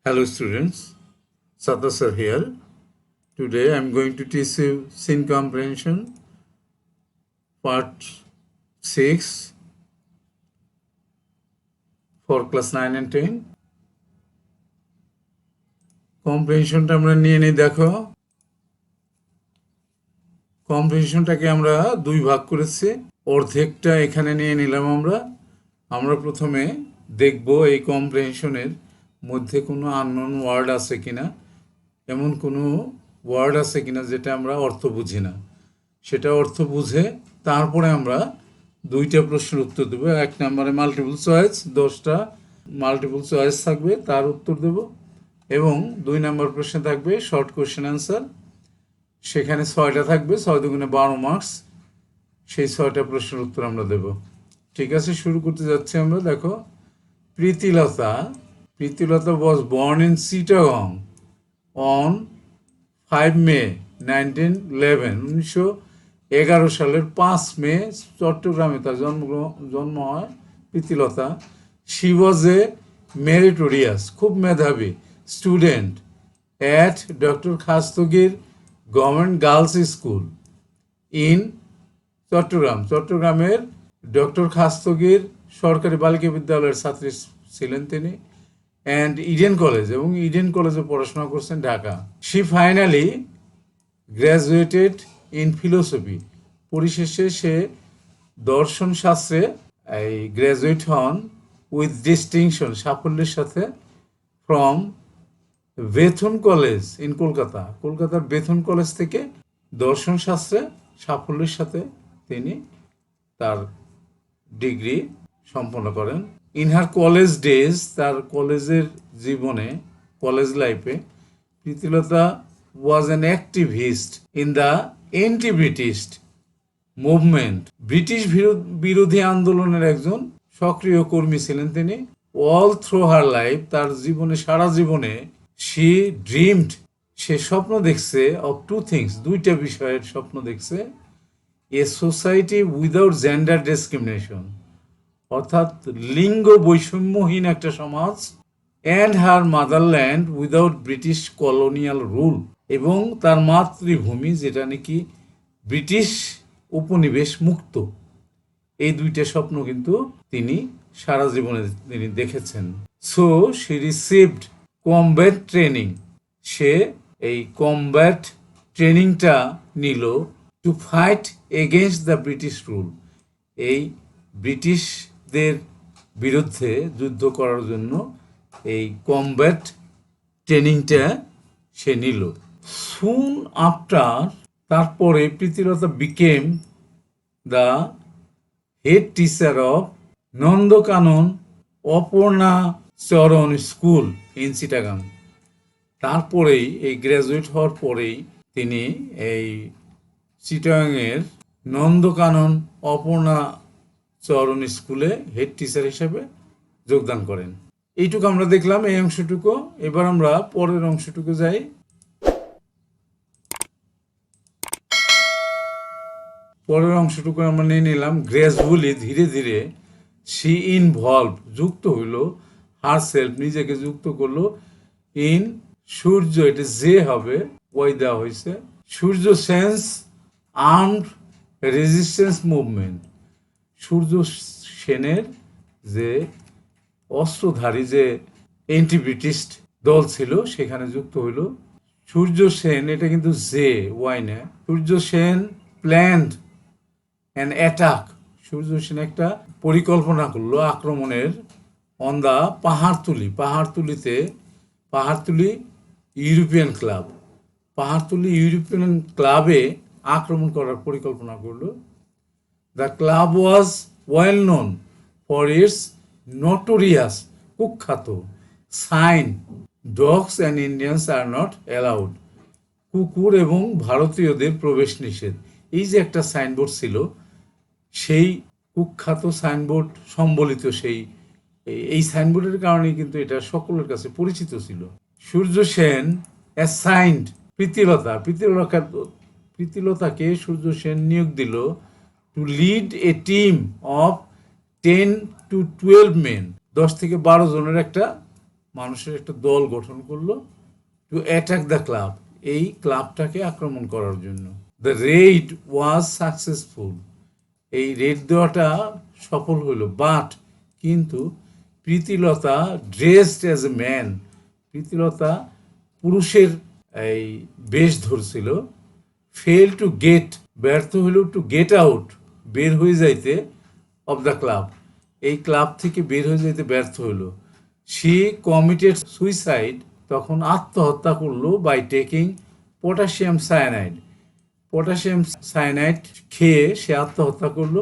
Hello students, Satta sir here. Today I am going to teach you scene comprehension part 6 for class 9 and 10. কম্প্রিহেনশনটা আমরা নিয়ে নিই। দেখো, কম্প্রিহেনশনটাকে আমরা দুই ভাগ করেছি। অর্ধেকটা এখানে নিয়ে নিলাম আমরা প্রথমে দেখব এই কম্প্রিহেনশনের মধ্যে কোনো আননোন ওয়ার্ড আছে কিনা, এমন কোনো ওয়ার্ড আছে কিনা যেটা আমরা অর্থ বুঝি না। সেটা অর্থ বুঝে তারপরে আমরা দুইটা প্রশ্নের উত্তর দেবো। এক নম্বরে মাল্টিপল চয়েস, 10টা মাল্টিপল চয়েস থাকবে, তার উত্তর দেব। এবং 2 নম্বর প্রশ্নে থাকবে শর্ট কোয়েশ্চেন অ্যান্সার, সেখানে 6টা থাকবে, 6 দুগুণে 12 মার্কস। সেই 6টা প্রশ্নের উত্তর আমরা দেব। ঠিক আছে, শুরু করতে যাচ্ছি আমরা। দেখো, Pritilata was born in Chittagong on 5 মে 1911, 1911 সালের 5 মে চট্টগ্রামে তার জন্ম হয় Pritilata. She was A meritorious, খুব মেধাবী student at doctor Khastagir government girls school in চট্টগ্রামের ডক্টর খাস্তগির সরকারি বালিকা বিদ্যালয়ের ছাত্রী ছিলেন তিনি। অ্যান্ড ইডেন কলেজ, এবং ইডেন কলেজে পড়াশোনা করছেন Dhaka. She finally graduated in philosophy, পরিশেষে সে দর্শন শাস্ত্রে গ্র্যাজুয়েট হন উইথ ডিস্টিংশন, সাফল্যের সাথে, ফ্রম বেথুন কলেজ ইন কলকাতার বেথুন কলেজ থেকে দর্শন শাস্ত্রে সাফল্যের সাথে তিনি তার ডিগ্রি সম্পন্ন করেন। ইন হার কলেজ ডেজ, তার কলেজের জীবনে, কলেজ লাইফে, Pritilata was an activist in the anti British movement, British বিরোধী আন্দোলনের একজন সক্রিয় কর্মী ছিলেন তিনি। অল থ্রু হার লাইফ, তার জীবনে, সারা জীবনে, শি ড্রিমড, সে স্বপ্ন দেখছে, অফ টু থিংস, দুইটা বিষয়ের স্বপ্ন দেখছে। A society without gender discrimination, অর্থাৎ লিঙ্গ বৈষম্যহীন একটা সমাজ। And her motherland without British colonial rule, এবং তার মাতৃভূমি যেটা নাকি ব্রিটিশ উপনিবেশ মুক্ত। এই দুইটা স্বপ্ন কিন্তু তিনি সারা জীবনে তিনি দেখেছেন। So she received combat training, সে এই কমব্যাট ট্রেনিংটা নিল to fight against the British rule, এই ব্রিটিশদের বিরুদ্ধে যুদ্ধ করার জন্য এই কমব্যাট ট্রেনিংটা সে নিল। সুন আফটার, তারপরে Pritilata became the head teacher of Nandankanan Aparna Charan school in Chittagong. তারপরেই, এই গ্র্যাজুয়েট হওয়ার পরেই তিনি এই চিটাগাংয়ের নন্দকানন অপর্ণা চরণ স্কুলে হেড টিচার হিসেবে যোগদান করেন। এইটুকু আমরা দেখলাম, এই অংশটুকু। এবার আমরা পরের অংশটুকু যাই। পরের অংশটুকু আমরা নিয়ে নিলাম। গ্র্যাজুয়ালি, ধীরে ধীরে, শি ইনভলভ, যুক্ত হইল, হার সেলফ, নিজেকে যুক্ত করলো, ইন সূর্য, এটা যে হবে, ওই দেওয়া হয়েছে, সূর্য সেন্স আর্মড রেজিস্ট্যান্স মুভমেন্ট, সূর্য সেনের যে অস্ত্রধারী যে অ্যান্টি ব্রিটিশ দল ছিল সেখানে যুক্ত হইল। সূর্য সেন, এটা কিন্তু যে, ওয়াই না, Surya Sen planned an attack, Surya Sen একটা পরিকল্পনা করলো আক্রমণের, অন দ্য পাহাড়তুলি ইউরোপিয়ান ক্লাবে আক্রমণ করার পরিকল্পনা করলো। The club was well known for its notorious, কুখ্যাত sign, dogs and Indians are not allowed, কুকুর এবং ভারতীয়দের প্রবেশ নিষেধ। এই যে একটা সাইনবোর্ড ছিল, সেই কুখ্যাত সাইনবোর্ড সম্বলিত এই সাইনবোর্ডের কারণে কিন্তু এটা সকলের কাছে পরিচিত ছিল। সূর্য সেন অ্যাসাইন্ড প্রীতিলতাকে সূর্য সেন নিয়োগ দিল to lead a team of 10 to 12 men, 10 থেকে 12 জনের একটা মানুষের একটা দল গঠন করলো টু অ্যাটাক দ্য ক্লাব, এই ক্লাবটাকে আক্রমণ করার জন্য। দ্য রেইড ওয়াজ সাকসেসফুল, এই রেড দেওয়াটা সফল হইল। বাট কিন্তু Pritilata dressed as a man, Pritilata পুরুষের এই বেশ ধরছিল। ফেল টু গেট, ব্যর্থ হইল টু গেট আউট, বের হয়ে যাইতে, অফ দ্য ক্লাব, এই ক্লাব থেকে বের হয়ে যাইতে ব্যর্থ হইল। শি কমিটেড সুইসাইড, তখন আত্মহত্যা করলো by taking potassium cyanide, potassium cyanide খেয়ে সে আত্মহত্যা করলো।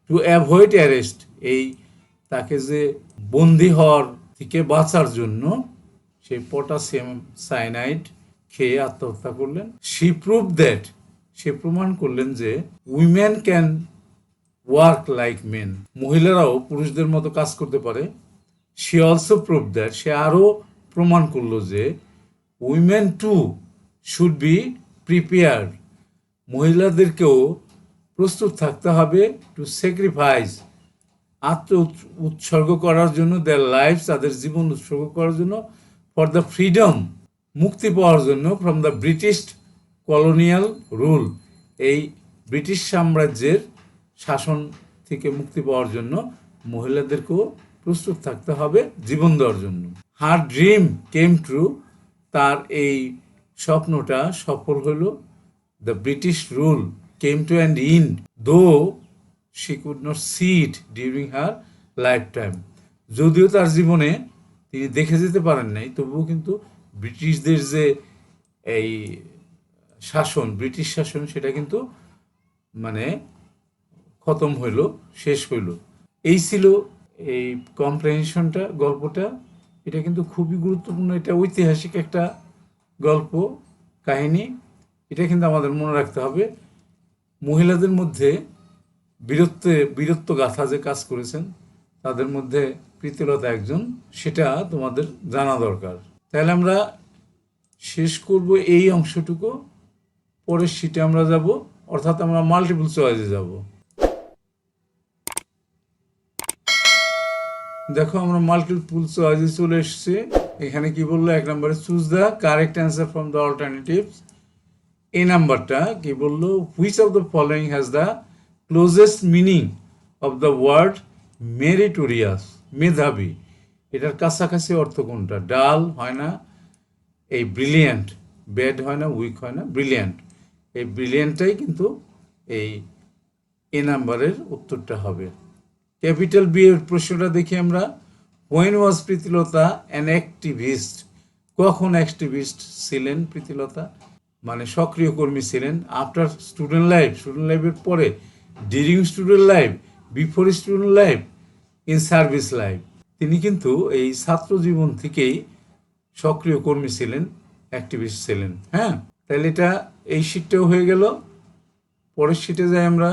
টু অ্যাভয়েড অ্যারেস্ট, এই তাকে যে বন্দি হওয়ার থেকে বাঁচার জন্য সেই পটাশিয়াম সায়ানাইড খেয়ে আত্মহত্যা করলেন। শি প্রুভ দ্যাট, সে প্রমাণ করলেন যে women can work like men, মহিলারাও পুরুষদের মতো কাজ করতে পারে। শি অলসো প্রুভ দ্যাট, সে আরও প্রমাণ করলো যে women too should be prepared, মহিলাদেরকেও প্রস্তুত থাকতে হবে টু স্যাক্রিফাইস, আত্ম উৎসর্গ করার জন্য, দেয়ার লাইফ, তাদের জীবন উৎসর্গ করার জন্য, ফর দ্য ফ্রিডম, মুক্তি পাওয়ার জন্য, from the British colonial rule, এই ব্রিটিশ সাম্রাজ্যের শাসন থেকে মুক্তি পাওয়ার জন্য মহিলাদেরকেও প্রস্তুত থাকতে হবে জীবন দেওয়ার জন্য। হার ড্রিম কেম ট্রু, তার এই স্বপ্নটা সফল হলো। The British rule came to an end, though she could not see it during her lifetime, যদিও তার জীবনে তিনি দেখে যেতে পারেন নাই, তবুও কিন্তু ব্রিটিশদের যে এই শাসন, ব্রিটিশ শাসন, সেটা কিন্তু মানে খতম হইল, শেষ হইল। এই ছিল এই কম্প্রেহেনশনটা, গল্পটা। এটা কিন্তু খুবই গুরুত্বপূর্ণ, এটা ঐতিহাসিক একটা গল্প কাহিনী, এটা কিন্তু আমাদের মনে রাখতে হবে। মহিলাদের মধ্যে বীরত্ব গাথা যে কাজ করেছেন তাদের মধ্যে প্রীতিলতা একজন, সেটা তোমাদের জানা দরকার। তাহলে আমরা শেষ করব এই অংশটুকু, পরের শীটে আমরা যাব, অর্থাৎ আমরা মাল্টিপল চয়েসে যাব। দেখো আমরা মাল্টিপল চয়েসে চলে এসেছি। এখানে কি বললো, 1 নম্বরে choose the correct answer from the alternatives. এই নাম্বারটা কি বললো, which of the following has the closest meaning of the word meritorious, মেধাবী, এটার কাছাকাছি অর্থ কোনটা? ডাল হয় না, এই ব্রিলিয়ান্ট, ব্যাড হয় না, উইক হয় না, ব্রিলিয়ান্ট, এই ব্রিলিয়ান্টটাই কিন্তু এই এ নাম্বারের উত্তরটা হবে। ক্যাপিটাল বি এর প্রশ্নটা দেখি আমরা। When was Pritilata an activist, কখন অ্যাক্টিভিস্ট ছিলেন প্রীতিলতা, মানে সক্রিয় কর্মী ছিলেন? আফটার স্টুডেন্ট লাইফ, স্টুডেন্ট লাইফের পরে, during student life, before student life, in service life. তিনি কিন্তু এই ছাত্র জীবন থেকেই সক্রিয় কর্মী ছিলেন, অ্যাক্টিভিস্ট ছিলেন। হ্যাঁ, তাহলে এটা এই শীটটাও হয়ে গেল। পরের শীটে যাই আমরা।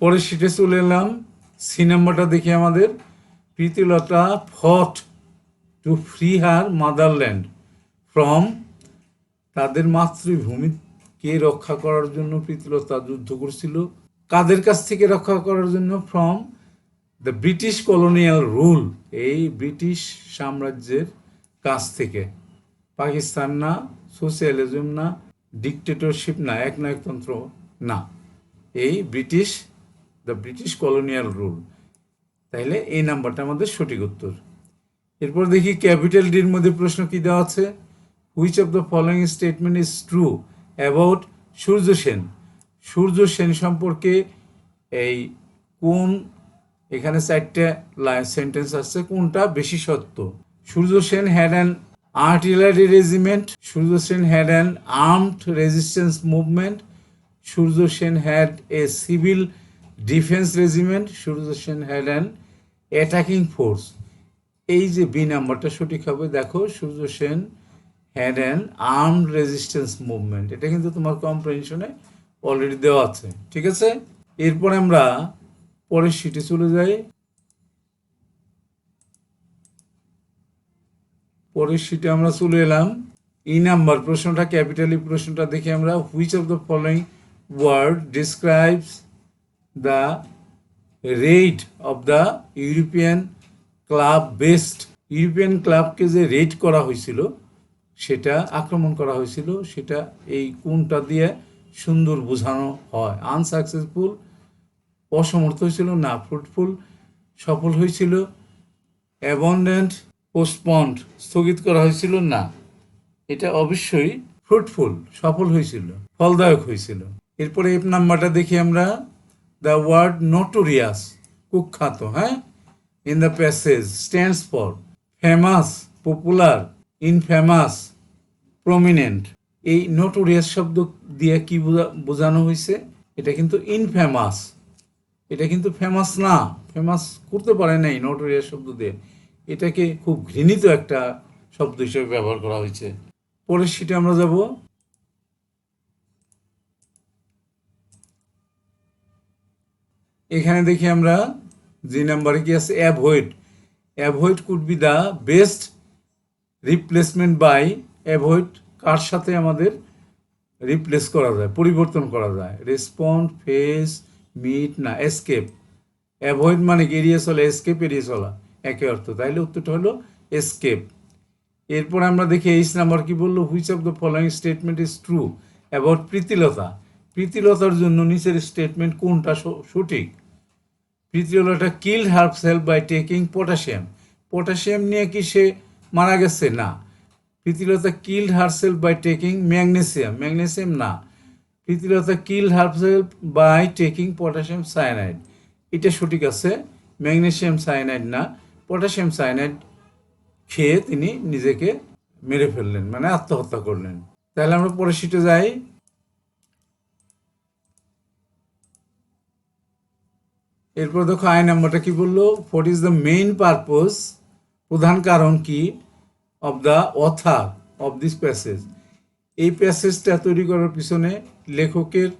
পরের শীটে চলে এলাম। সি নাম্বারটা দেখি আমাদের। Pritilata fought to free her motherland from, তাদের মাতৃভূমিকে রক্ষা করার জন্য প্রীতিলতা যুদ্ধ করছিল। কাদের কাছ থেকে রক্ষা করার জন্য? From the British colonial rule, এই ব্রিটিশ সাম্রাজ্যের কাছ থেকে। পাকিস্তান না, সোশ্যালিজম না, ডিকটেটরশিপ না, একনায়কতন্ত্র না, এই British, the British colonial rule. তাইলে এই নাম্বারটা আমাদের সঠিক উত্তর। এরপর দেখি ক্যাপিটাল ডির মধ্যে প্রশ্ন কি দেওয়া আছে। Which of the following statement is true about Surya Sen, Surya Sen সম্পর্কে এই কোন, এখানে 4টা সেন্টেন্স আছে, কোনটা বেশি সত্য? Surya Sen had an artillery regiment, Surya Sen had an armed resistance movement, Surya Sen had a civil defence regiment, Surya Sen had an attacking force. এই যে বি নাম্বারটা সঠিক হবে। দেখো, Surya Sen had an armed resistance movement, এটা কিন্তু তোমার কম্প্রেহেনশনে অলরেডি দেওয়া আছে। ঠিক আছে, এরপর আমরা পরের শীটে চলে যাই। পরের শীটে আমরা চলে এলাম। ই নাম্বার প্রশ্নটা, ক্যাপিটালি প্রশ্নটা দেখি আমরা। Which of the following word describes the raid of the European club best, European ক্লাবকে যে রেইড করা হয়েছিল, সেটা আক্রমণ করা হয়েছিল, সেটা এই কোনটা দিয়ে সুন্দর বোঝানো হয়? আনসাকসেসফুল, অসমর্থ হয়েছিল না, ফ্রুটফুল, সফল হয়েছিল, অ্যাবন্ডেন্ট, পোস্টপন্ড, স্থগিত করা হয়েছিল না। এটা অবশ্যই ফ্রুটফুল, সফল হয়েছিল, ফলদায়ক হয়েছিল। এরপরে এফ নাম্বারটা দেখি আমরা। দ্য ওয়ার্ড নোটোরিয়াস, কুখ্যাত, হ্যাঁ, in the passage stands for famous, popular, infamous, prominent. এই নোটোরিয়াস শব্দ দিয়ে কি বোঝানো হয়েছে? এটা কিন্তু ইনফেমাস, এটা কিন্তু ফেমাস না, ফেমাস করতে পারে নাই নোটোরিয়াস শব্দ দিয়ে। এটাকে খুব ঘৃণিত একটা শব্দ হিসেবে ব্যবহার করা হয়েছে। পরের শিটে আমরা যাব। এখানে দেখি আমরা যে নাম্বারে কি আছে, avoid. Avoid could be the best replacement by, avoid কার সাথে আমাদের রিপ্লেস করা যায়, পরিবর্তন করা যায়? রেসপন্ড, ফেস, মিট না এসকেপ? অ্যাভয়েড মানে কি এড়িয়ে চলা, এসকেপ এড়িয়ে চলা, একই অর্থ, তাইলে উত্তরটা হলো এসকেপ। এরপর আমরা দেখি এইচ নাম্বার কি বললো, which of the following statement is true about Pritilata. প্রীতিলতার জন্য নিচের স্টেটমেন্ট কোনটা সঠিক? Pritilata killed herself by taking potassium, potassium নিয়ে কি সে মারা গেছে? না। Pritilata killed herself by taking magnesium, magnesium না। Pritilata killed herself by taking potassium cyanide, এটা সঠিক আছে, ম্যাগনেসিয়াম সায়ানাইড না, পটাশিয়াম সায়ানাইড খেয়ে তিনি নিজেকে মেরে ফেললেন, মানে আত্মহত্যা করলেন। তাহলে আমরা পরের শিটে যাই। এরপর দেখো আই নাম্বারটা কি বললো, what is the main purpose, প্রধান কারণ কি, of the author of this passage. এই প্যাসেজটা তৈরি করার পিছনে লেখকের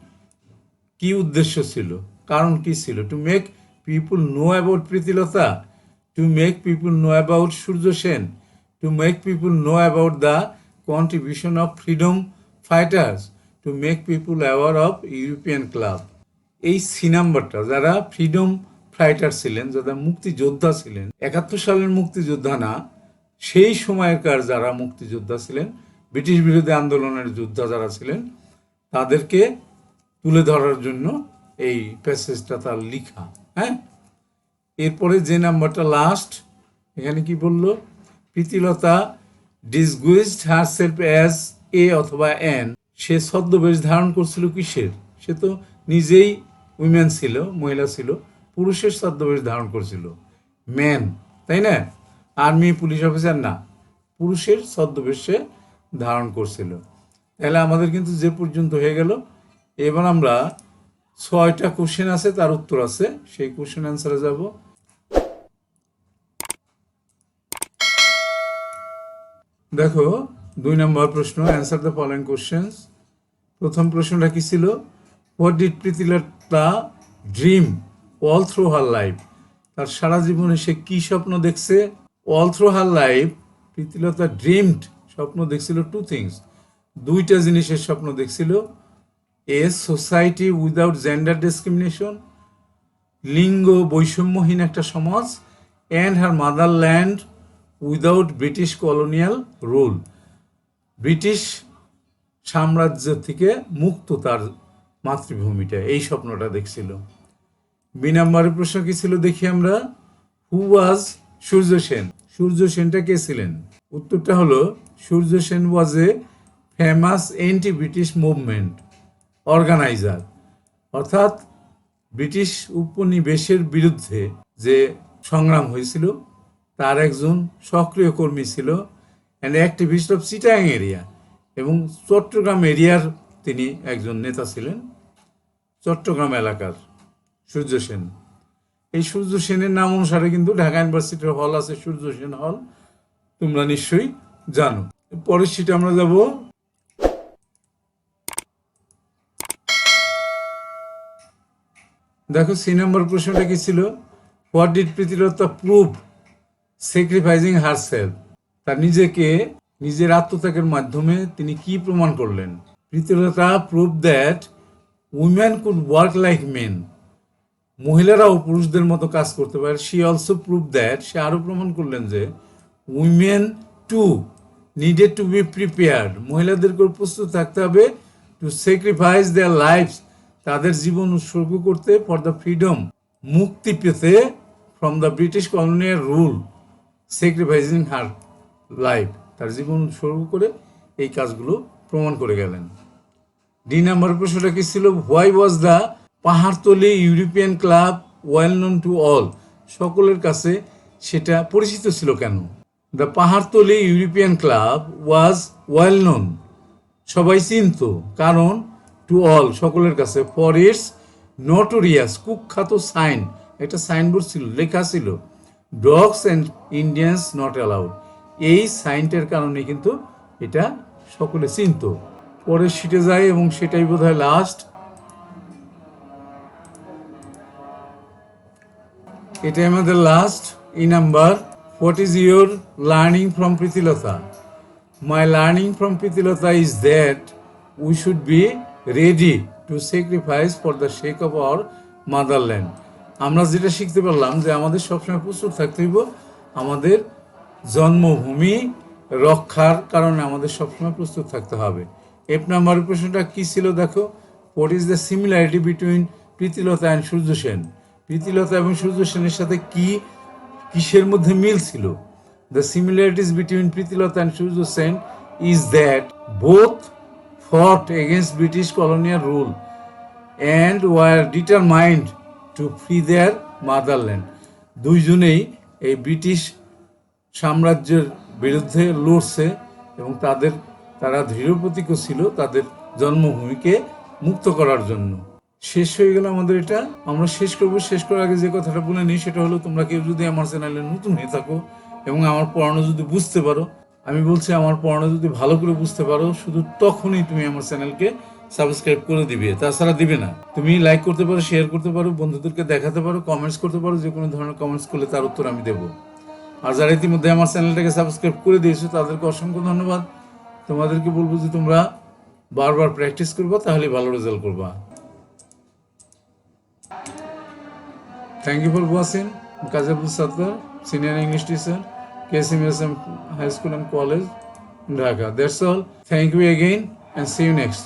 কি উদ্দেশ্য ছিল, কারণ কি ছিল? To make people know about Pritilata, to make people know about Surya Sen, to make people know about the contribution of freedom fighters, to make people aware of European club. এই সি নাম্বারটা, যারা ফ্রিডম ফাইটার ছিলেন, যারা মুক্তিযোদ্ধা ছিলেন, 71 সালের মুক্তিযোদ্ধা না, সেই সময়কার যারা মুক্তিযোদ্ধা ছিলেন, ব্রিটিশ বিরোধী আন্দোলনের যোদ্ধা যারা ছিলেন, তাদেরকে তুলে ধরার জন্য এই প্যাসেজটা তার লিখা। হ্যাঁ, এরপরে যে নাম্বারটা লাস্ট, এখানে কি বলল, প্রীতিলতা ডিসগুইজড হারসেলফ অ্যাজ এ অথবা এন, সে ছদ্মবেশ ধারণ করছিল কিসের? সে তো নিজেই উইমেন ছিল, মহিলা ছিল, পুরুষের ছদ্মবেশ ধারণ করছিল, ম্যান, তাই না? আর্মি পুলিশ অফিসার না, পুরুষের ছদ্মবেশে ধারণ করছিল। তাহলে আমাদের কিন্তু যে পর্যন্ত হয়ে গেল। এবার আমরা 6টা কোশ্চেন আছে, তার উত্তর আছে, সেই কোশ্চেন অ্যান্সারে যাব। দেখো 2 নম্বর প্রশ্ন, অ্যান্সার দ্য ফলোইং কোশ্চেন্স। প্রথম প্রশ্নটা কি ছিল, what did Pritilata dream all through her life, তার সারা জীবনে সে কি স্বপ্ন দেখছে? All through her life Pritilata dreamed, স্বপ্ন দেখছিল 2 থিংস, 2টা জিনিসের স্বপ্ন দেখছিল। A society without gender discrimination, লিঙ্গ বৈষম্যহীন একটা সমাজ, and her motherland without British colonial rule, British সাম্রাজ্য থেকে মুক্ত তার মাতৃভূমিটা, এই স্বপ্নটা দেখছিল। বি নাম্বারের প্রশ্ন কি ছিল দেখি আমরা, হু ওয়াজ সূর্য সেন, সূর্য সেনটা কে ছিলেন? উত্তরটা হলো Surya Sen was a famous anti British movement organiser, অর্থাৎ ব্রিটিশ উপনিবেশের বিরুদ্ধে যে সংগ্রাম হয়েছিল তার একজন সক্রিয় কর্মী ছিল, and activist of Chittagong area, এবং চট্টগ্রাম এরিয়ার তিনি একজন নেতা ছিলেন, চট্টগ্রাম এলাকার সূর্য সেন। এই সূর্য সেনের নাম অনুসারে কিন্তু ঢাকা ইউনিভার্সিটির হল আছে সূর্য সেন হল, তোমরা নিশ্চয়ই জানো। পরের সিটে আমরা যাব। দেখো সি নম্বর প্রশ্নটা কি ছিল, what did Pritilata prove sacrificing herself, তার নিজেকে নিজের আত্মত্যাগের মাধ্যমে তিনি কি প্রমাণ করলেন? Pritilata prove that women could work like men, মহিলারাও পুরুষদের মতো কাজ করতে পারে। শি অলসো প্রুভ দ্যাট, সে আরও প্রমাণ করলেন যে women too needed to be prepared, মহিলাদেরকে প্রস্তুত থাকতে হবে টু স্যাক্রিফাইস দেয়ার লাইফস, তাদের জীবন উৎসর্গ করতে, ফর দ্য ফ্রিডম, মুক্তি পেতে, from the British colonial rule, sacrificing her life, তার জীবন উৎসর্গ করে এই কাজগুলো প্রমাণ করে গেলেন। ডি নাম্বার প্রশ্নটা কি ছিল? Why was the Pahartali European club well known to all, সকলের কাছে সেটা পরিচিত ছিল কেন? The Pahartali European club was well known, সবাই চিনত, কারণ টু অল, সকলের কাছে, ফর ইটস নোটোরিয়াস, কুখ্যাত সাইন, একটা সাইনবোর্ড ছিল, লেখা ছিল dogs and Indians not allowed, এই সাইনটার কারণে কিন্তু এটা সকলে চিনত। পরের সিটে যায় এবং সেটাই বোধ হয় লাস্ট। এটাই আমাদের last. E number, what is your learning from Pritilata? My learning from Pritilata is that we should be ready to sacrifice for the sake of our motherland. আমরা যেটা শিখতে পারলাম যে আমাদের সবসময় প্রস্তুত থাকতে হইব আমাদের জন্মভূমি রক্ষার কারণে আমাদের সবসময় প্রস্তুত থাকতে হবে। এফ নাম্বার প্রশ্নটা কী ছিল দেখো? What is the similarity between Pritilata and Surya Sen? প্রীতিলতা এবং সূর্য সেনের সাথে কিসের মধ্যে মিল ছিল? The similarities between Pritilata and Surya Sen is that both fought against British colonial rule and were determined to free their motherland. দুইজনেই এই ব্রিটিশ সাম্রাজ্যের বিরুদ্ধে লড়ছে এবং তারা দৃঢ়প্রতিজ্ঞ ছিল তাদের জন্মভূমিকে মুক্ত করার জন্য। শেষ হয়ে গেল আমাদের এটা। আমরা শেষ করবো, শেষ করার আগে যে কথাটা বলে নিই সেটা হলো, তোমরা কেউ যদি আমার চ্যানেলে নতুন হয়ে থাকো এবং আমার পড়ানো যদি বুঝতে পারো, আমি বলছি আমার পড়ানো যদি ভালো করে বুঝতে পারো, শুধু তখনই তুমি আমার চ্যানেলকে সাবস্ক্রাইব করে দিবে, তাছাড়া দিবে না। তুমি লাইক করতে পারো, শেয়ার করতে পারো, বন্ধুদেরকে দেখাতে পারো, কমেন্টস করতে পারো, যে কোনো ধরনের কমেন্টস করলে তার উত্তর আমি দেবো। আর যারা ইতিমধ্যে আমার চ্যানেলটাকে সাবস্ক্রাইব করে দিয়েছো তাদেরকে অসংখ্য ধন্যবাদ। তোমাদেরকে বলবো যে তোমরা বারবার প্র্যাকটিস করবা, তাহলে ভালো রেজাল্ট করবা। Thank you for watching. Kazi Abdul Sattar, Senior English Teacher, KSMSM High School and College, Dhaka. That's all. Thank you again and see you next.